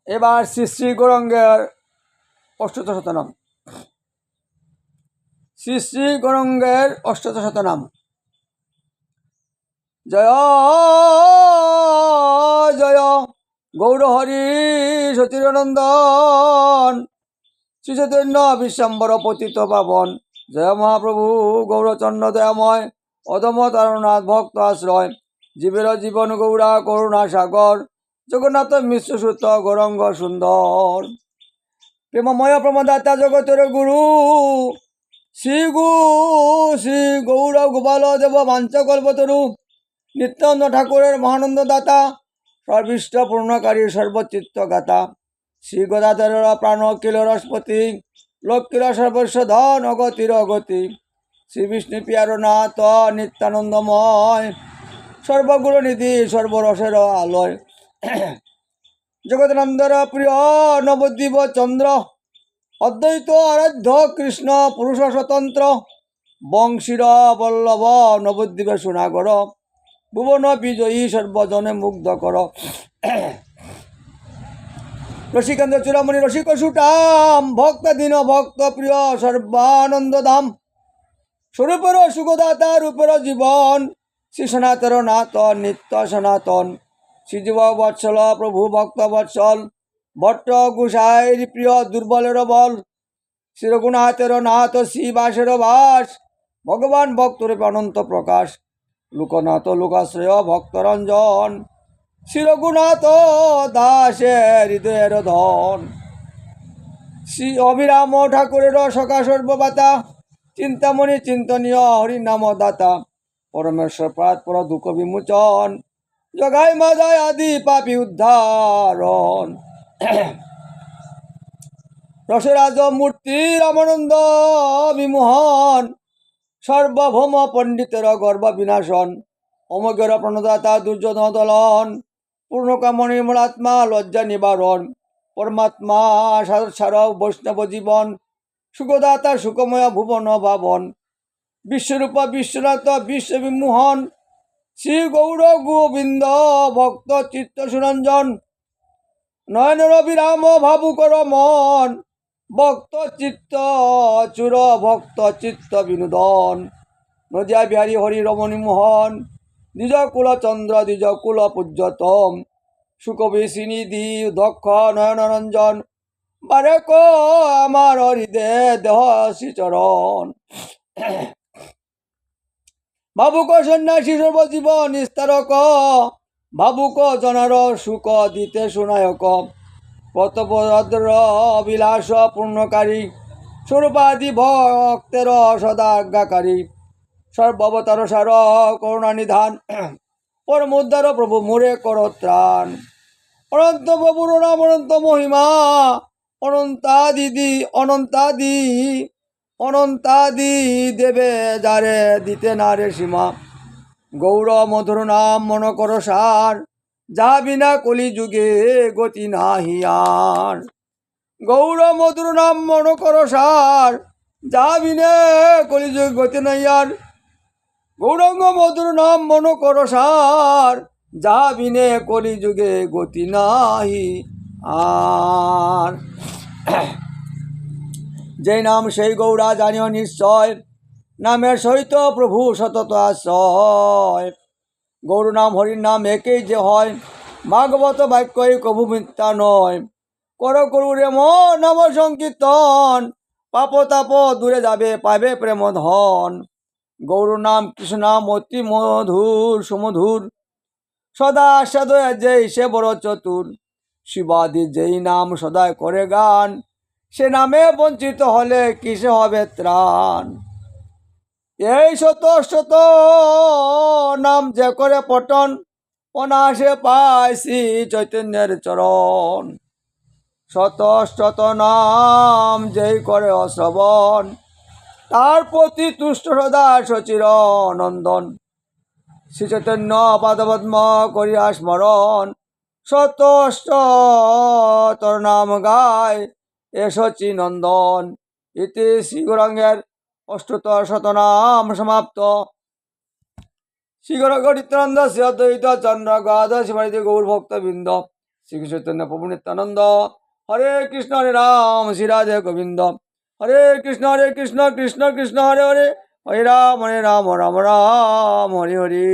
এবার শ্রী শ্রী গৌরাঙ্গের অষ্টদশ শতনাম। শ্রী শ্রী গৌরাঙ্গের অষ্টদশ শতনাম। জয় জয় গৌরহরি সচিরনন্দন শ্রী চৈতন্য বিশ্বম্বর পতিত পাবন। জয় মহাপ্রভু গৌরচন্দ্র দয়াময় অধম তারনাথ ভক্ত আশ্রয় জীবের জীবন গৌরা করুণা সাগর জগন্নাথ মিশ্রসূত গৌরঙ্গ সুন্দর। প্রেমময় প্রমদাতা জগতের গুরু শ্রী গৌর গোপাল দেব বাঞ্চকল্পতরু নিত্যানন্দ ঠাকুরের মহানন্দ দাতা সর্বিষ্ট পূর্ণকারী সর্বচিত্ত গাতা শ্রী গদাধরের প্রাণ কিল রসপতি লক্ষ্মীর সর্বস্ব ধন অগতির অগতি শ্রী বিষ্ণু পিয়ার নাথ নিত্যানন্দময় সর্বগুরু নিধি সর্বরসের আলয় জগদানন্দর প্রিয় নবদ্বীপ চন্দ্র অদ্বৈত আরাধ্য কৃষ্ণ পুরুষ স্বতন্ত্র বংশীর বল্লভ নবদ্বীপে সোনাগর ভুবন বিজয়ী সর্বজনে মুগ্ধ কর। রসিকেন্দ্র চূড়ামণি রসিক সুটাম ভক্ত দীন ভক্ত প্রিয় সর্বানন্দ ধাম স্বরূপের সুখদাতা রূপের জীবন শ্রী সনাতন নাথ নিত্য সনাতন শ্রীজীব বৎসল প্রভু ভক্ত বৎসল ভট্ট গোসাইর প্রিয় দুর্বলের বল শ্রী রঘুনাথের নাথ শ্রীবাসের বাস ভগবান ভক্তরূপে অনন্ত প্রকাশ লোকনাথ লোকাশ্রয় ভক্তরঞ্জন শ্রী রঘুনাথ দাসের হৃদয়ের ধন শ্রী অভিরাম ঠাকুরের সখা সর্ববাতা চিন্তামণি চিন্তনীয় হরিনাম দাতা পরমেশ্বর পরাৎপর দুঃখ বিমোচন জগাই মাজায় আদি পাপি উদ্ধারণ রসরাজ মূর্তি রামানন্দ বিমোহন সর্বভৌম পণ্ডিতের গর্ব বিনাশন অমোঘের প্রণদাতা দুর্যোধন দলন পূর্ণকামণি মূলাত্মা লজ্জা নিবারণ পরমাত্মা সার বৈষ্ণব জীবন সুখদাতা সুখময় ভুবন ভাবন বিশ্বরূপ বিশ্বনাথ বিশ্ববিমোহন শ্রী গৌর গোবিন্দ ভক্ত চিত্ত সুরঞ্জন নয়নের অবিরাম ভাবুকর মন ভক্ত চিত্ত চূর ভক্ত চিত্ত বিনোদন নদিয়া বিহারী হরি রমণী মোহন দ্বিজ কুল চন্দ্র দ্বিজ কুল পূজ্যতম সুকবি শ্রীনিধি দক্ষ নয়নরঞ্জন বারেক আমার হৃদয় দেহ শ্রীচরণ ভাবুক সন্ন্যাসী সর্বজীবন নিস্তারক ভাবুক জনার সুখ দিতে সুনায়ক প্রতপদ্র অবিলাস পূর্ণকারী স্বরূপাদি ভক্তের সদা আজ্ঞাকারী সর্বাবতার সার করুণা নিধান পরমোদ্ধার প্রভু মোরে কর ত্রাণ অনন্ত প্রভুর নাম অনন্ত মহিমা অনন্তাদি দেবে যারে দিতে না রে সীমা গৌর মধুর নাম মন কর সার যা বিনা কলি যুগে গতি নাহি আর গৌর মধুর নাম মন কর সার যা বিনে কলি যুগে গতি নাই আর গৌরাঙ্গ মধুর নাম মন কর সার যা বিনে কলি যুগে গতি নাহি আর যে নাম সেই গৌরা জানিও নিশ্চয় নামের সহিত প্রভু সতত আশ্রয় গৌর নাম হরির নাম একেই যে হয় ভাগবত বাক্যই কভু মিথ্যা নয় কর করু রে মন নাম সংকীর্তন পাপ তাপ দূরে যাবে পাবে প্রেম ধন গৌর নাম কৃষ্ণ নাম অতি মধুর সুমধুর সদা আস্বাদ যেই সে বড় চতুর শিবাদি যেই নাম সদায় করে গান সে নামে বঞ্চিত হলে কিসে হবে ত্রাণ এই শত নাম যে করে পটন অনাসে পায় শ্রী চৈতন্যের চরণ শত নাম যেই করে অশ্রবণ তার প্রতি তুষ্ট সদা সচির নন্দন শ্রী চৈতন্য পাদপদ্ম করিয়া স্মরণ তোর নাম গায় এ শচী নন্দন ইতি শ্রী গৌরাঙ্গের অষ্টতর শতনাম সমাপ্ত। শ্রী গৌর নিত্যানন্দ শ্রী অদ্বৈত চন্দ্র গাধ শিবানীতি গৌর ভক্তবৃন্দ শ্রী চৈতন্য প্রভু নিত্যানন্দ। হরে রাম শ্রী রাধে গোবিন্দ। হরে কৃষ্ণ কৃষ্ণ কৃষ্ণ হরে হরে, হরে রাম রাম রাম হরে হরে।